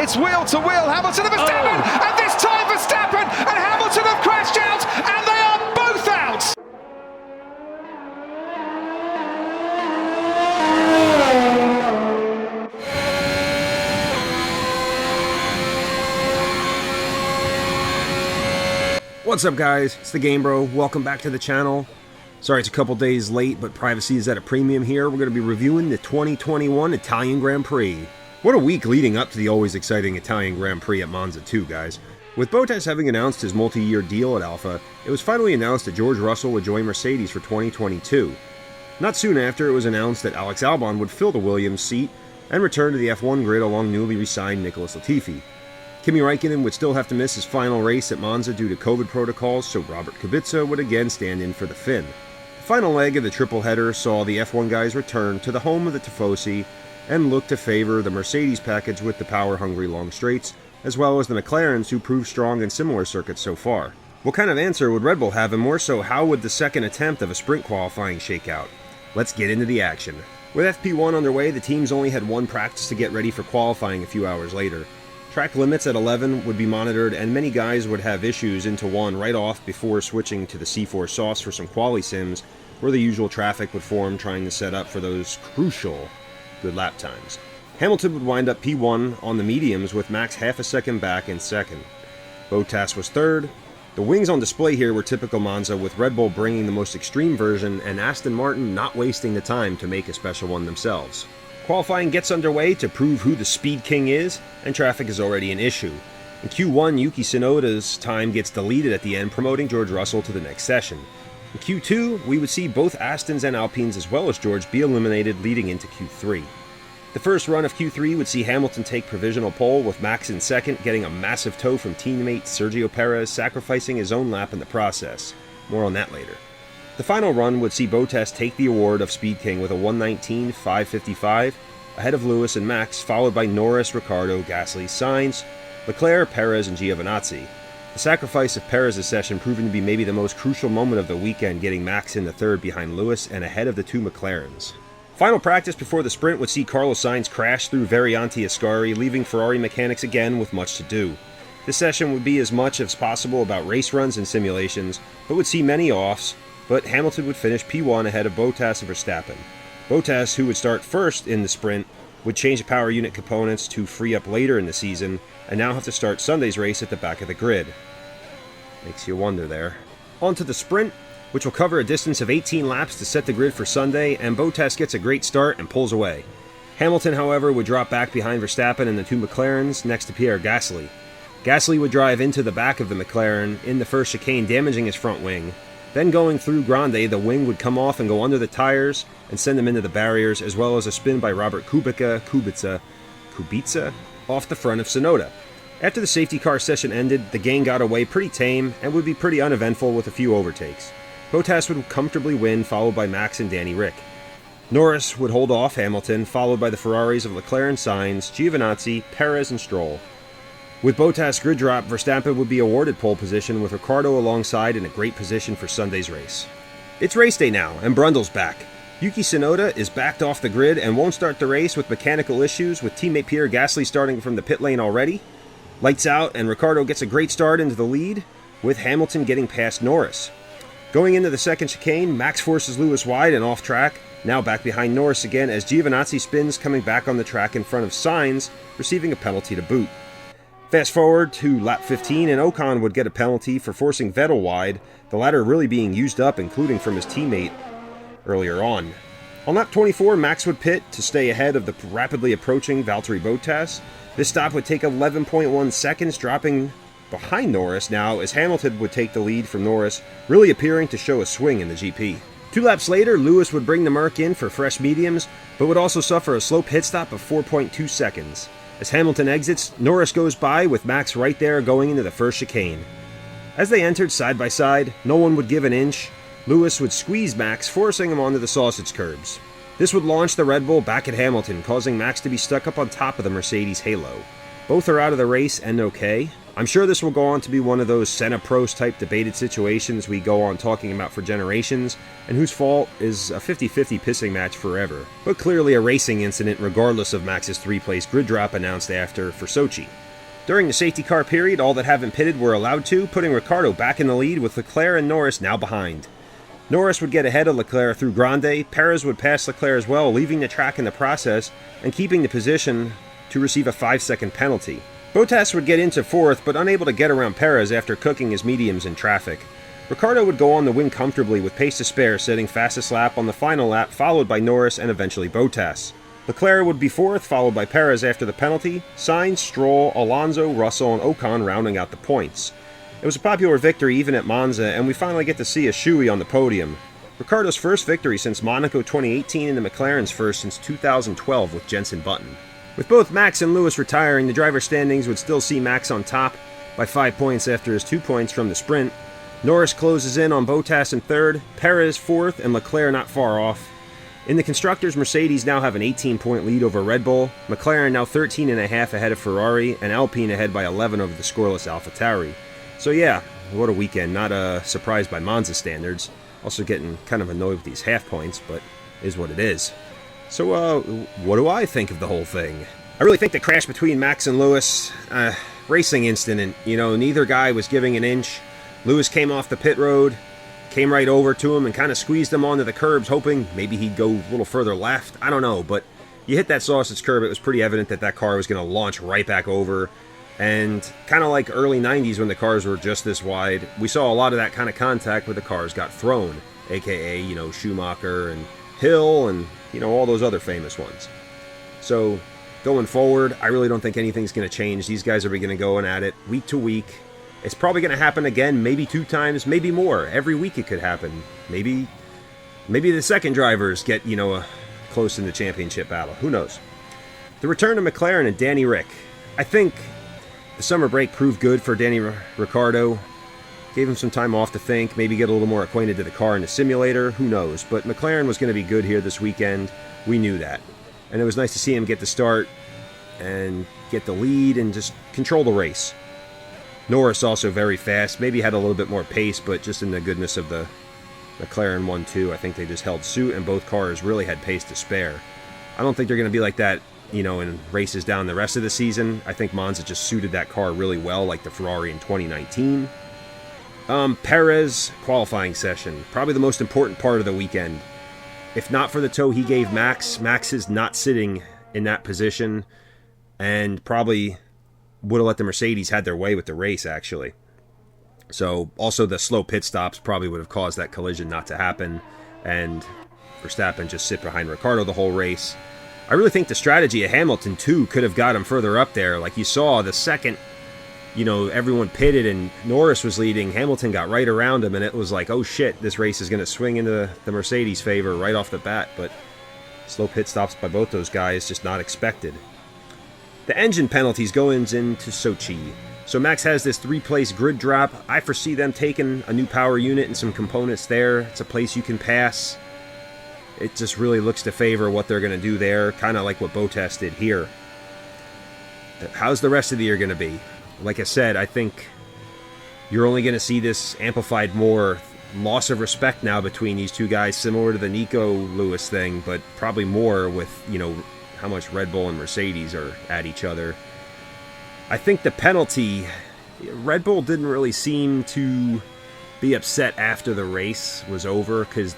It's wheel to wheel, Hamilton and Verstappen, and this time Verstappen and Hamilton have crashed out, and they are both out! What's up guys, it's the Game Bro, welcome back to the channel. Sorry it's a couple days late, but privacy is at a premium here. We're going to be reviewing the 2021 Italian Grand Prix. What a week leading up to the always exciting Italian Grand Prix at Monza 2, guys. With Bottas having announced his multi-year deal at Alfa, it was finally announced that George Russell would join Mercedes for 2022. Not soon after, it was announced that Alex Albon would fill the Williams seat and return to the F1 grid along newly re-signed Nicholas Latifi. Kimi Räikkönen would still have to miss his final race at Monza due to COVID protocols, so Robert Kubica would again stand in for the Finn. The final leg of the triple header saw the F1 guys return to the home of the Tifosi and look to favor the Mercedes package with the power-hungry long straights, as well as the McLarens who proved strong in similar circuits so far. What kind of answer would Red Bull have, and more so, how would the second attempt of a sprint qualifying shake out? Let's get into the action. With FP1 underway, the teams only had one practice to get ready for qualifying a few hours later. Track limits at 11 would be monitored, and many guys would have issues into one right off before switching to the C4 sauce for some quali sims, where the usual traffic would form trying to set up for those crucial good lap times. Hamilton would wind up P1 on the mediums with Max half a second back in second. Bottas was third. The wings on display here were typical Monza, with Red Bull bringing the most extreme version and Aston Martin not wasting the time to make a special one themselves. Qualifying gets underway to prove who the Speed King is, and traffic is already an issue. In Q1, Yuki Tsunoda's time gets deleted at the end, promoting George Russell to the next session. In Q2, we would see both Astons and Alpines as well as George be eliminated leading into Q3. The first run of Q3 would see Hamilton take provisional pole, with Max in second, getting a massive tow from teammate Sergio Perez, sacrificing his own lap in the process. More on that later. The final run would see Bottas take the award of Speed King with a 1:19.555, ahead of Lewis and Max, followed by Norris, Ricciardo, Gasly, Sainz, Leclerc, Perez, and Giovinazzi. The sacrifice of Perez's session proving to be maybe the most crucial moment of the weekend, getting Max in the third behind Lewis and ahead of the two McLarens. Final practice before the sprint would see Carlos Sainz crash through Varianti Ascari, leaving Ferrari mechanics again with much to do. This session would be as much as possible about race runs and simulations, but would see many offs, but Hamilton would finish P1 ahead of Bottas and Verstappen. Bottas, who would start first in the sprint, would change the power unit components to free up later in the season, and now have to start Sunday's race at the back of the grid. Makes you wonder there. On to the sprint, which will cover a distance of 18 laps to set the grid for Sunday, and Bottas gets a great start and pulls away. Hamilton, however, would drop back behind Verstappen and the two McLarens next to Pierre Gasly. Gasly would drive into the back of the McLaren in the first chicane, damaging his front wing. Then going through Grande, the wing would come off and go under the tires and send them into the barriers, as well as a spin by Robert Kubica off the front of Tsunoda. After the safety car session ended, the gang got away pretty tame and would be pretty uneventful with a few overtakes. Bottas would comfortably win, followed by Max and Danny Rick. Norris would hold off Hamilton, followed by the Ferraris of Leclerc and Sainz, Giovinazzi, Perez, and Stroll. With Bottas' grid drop, Verstappen would be awarded pole position, with Ricciardo alongside in a great position for Sunday's race. It's race day now, and Brundle's back. Yuki Tsunoda is backed off the grid and won't start the race with mechanical issues, with teammate Pierre Gasly starting from the pit lane already. Lights out, and Ricciardo gets a great start into the lead, with Hamilton getting past Norris. Going into the second chicane, Max forces Lewis wide and off track, now back behind Norris again as Giovinazzi spins, coming back on the track in front of Sainz, receiving a penalty to boot. Fast forward to lap 15, and Ocon would get a penalty for forcing Vettel wide, the latter really being used up, including from his teammate earlier on. On lap 24, Max would pit to stay ahead of the rapidly approaching Valtteri Bottas. This stop would take 11.1 seconds, dropping behind Norris now as Hamilton would take the lead from Norris, really appearing to show a swing in the GP. 2 laps later, Lewis would bring the Merc in for fresh mediums, but would also suffer a slow pit stop of 4.2 seconds. As Hamilton exits, Norris goes by with Max right there going into the first chicane. As they entered side by side, no one would give an inch. Lewis would squeeze Max, forcing him onto the sausage curbs. This would launch the Red Bull back at Hamilton, causing Max to be stuck up on top of the Mercedes halo. Both are out of the race and okay. I'm sure this will go on to be one of those Senna-Prost type debated situations we go on talking about for generations, and whose fault is a 50-50 pissing match forever, but clearly a racing incident regardless of Max's 3-place grid drop announced after for Sochi. During the safety car period, all that haven't pitted were allowed to, putting Ricciardo back in the lead with Leclerc and Norris now behind. Norris would get ahead of Leclerc through Grande, Perez would pass Leclerc as well, leaving the track in the process and keeping the position to receive a 5-second penalty. Bottas would get into 4th, but unable to get around Perez after cooking his mediums in traffic. Ricciardo would go on the win comfortably with pace to spare, setting fastest lap on the final lap, followed by Norris and eventually Bottas. Leclerc would be 4th, followed by Perez after the penalty, Sainz, Stroll, Alonso, Russell, and Ocon rounding out the points. It was a popular victory even at Monza, and we finally get to see a shoey on the podium. Ricciardo's first victory since Monaco 2018 and the McLaren's first since 2012 with Jenson Button. With both Max and Lewis retiring, the driver standings would still see Max on top by 5 points after his 2 points from the sprint. Norris closes in on Bottas in 3rd, Perez 4th, and Leclerc not far off. In the Constructors, Mercedes now have an 18-point lead over Red Bull, McLaren now 13.5 ahead of Ferrari, and Alpine ahead by 11 over the scoreless AlphaTauri. So yeah, what a weekend. Not a surprise by Monza standards. Also getting kind of annoyed with these half points, but is what it is. So, what do I think of the whole thing? I really think the crash between Max and Lewis, racing incident, neither guy was giving an inch. Lewis came off the pit road, came right over to him and kind of squeezed him onto the curbs, hoping maybe he'd go a little further left. I don't know, but you hit that sausage curb, it was pretty evident that that car was going to launch right back over. And kind of like early 90s when the cars were just this wide, we saw a lot of that kind of contact where the cars got thrown, aka, Schumacher and Hill and, all those other famous ones. So, going forward, I really don't think anything's going to change. These guys are going to go at it week to week. It's probably going to happen again, maybe 2 times, maybe more. Every week it could happen. Maybe the second drivers get, close in the championship battle. Who knows? The return of McLaren and Danny Rick. I think the summer break proved good for Danny Ricciardo. Gave him some time off to think, maybe get a little more acquainted to the car in the simulator, who knows. But McLaren was going to be good here this weekend. We knew that. And it was nice to see him get the start and get the lead and just control the race. Norris also very fast, maybe had a little bit more pace, but just in the goodness of the McLaren 1-2, I think they just held suit and both cars really had pace to spare. I don't think they're going to be like that, in races down the rest of the season. I think Monza just suited that car really well, like the Ferrari in 2019. Perez, qualifying session. Probably the most important part of the weekend. If not for the tow he gave Max, Max is not sitting in that position and probably would have let the Mercedes had their way with the race, actually. So, also the slow pit stops probably would have caused that collision not to happen, and Verstappen just sit behind Ricciardo the whole race. I really think the strategy of Hamilton, too, could have got him further up there. Like you saw, the second, everyone pitted and Norris was leading, Hamilton got right around him, and it was like, oh shit, this race is going to swing into the Mercedes' favor right off the bat, but slow pit stops by both those guys, just not expected. The engine penalties go into Sochi. So Max has this 3-place grid drop. I foresee them taking a new power unit and some components there. It's a place you can pass. It just really looks to favor what they're going to do there, kind of like what Bottas did here. How's the rest of the year going to be? Like I said, I think you're only going to see this amplified more. Loss of respect now between these two guys, similar to the Nico Lewis thing, but probably more with, how much Red Bull and Mercedes are at each other. I think the penalty, Red Bull didn't really seem to be upset after the race was over because,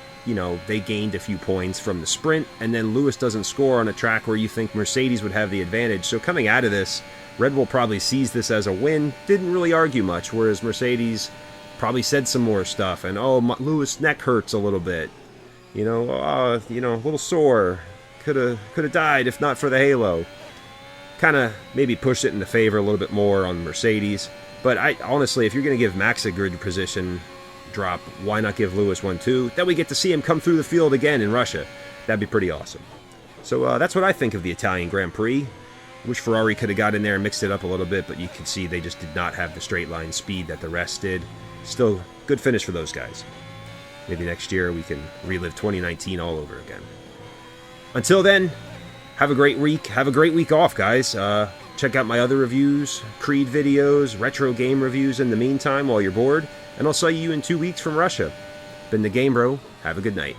they gained a few points from the sprint, and then Lewis doesn't score on a track where you think Mercedes would have the advantage. So coming out of this, Red Bull probably sees this as a win, didn't really argue much, whereas Mercedes probably said some more stuff, and Lewis' neck hurts a little bit, a little sore, could have died if not for the halo. Kind of maybe pushed it into favor a little bit more on Mercedes. But honestly, if you're going to give Max a grid position drop, why not give Lewis one too? Then we get to see him come through the field again in Russia. That'd be pretty awesome. So that's what I think of the Italian Grand Prix. Wish Ferrari could have got in there and mixed it up a little bit, but you can see they just did not have the straight line speed that the rest did. Still, good finish for those guys. Maybe next year we can relive 2019 all over again. Until then, have a great week. Have a great week off, guys. Check out my other reviews, Creed videos, retro game reviews in the meantime while you're bored, and I'll see you in 2 weeks from Russia. Been the Game Bro. Have a good night.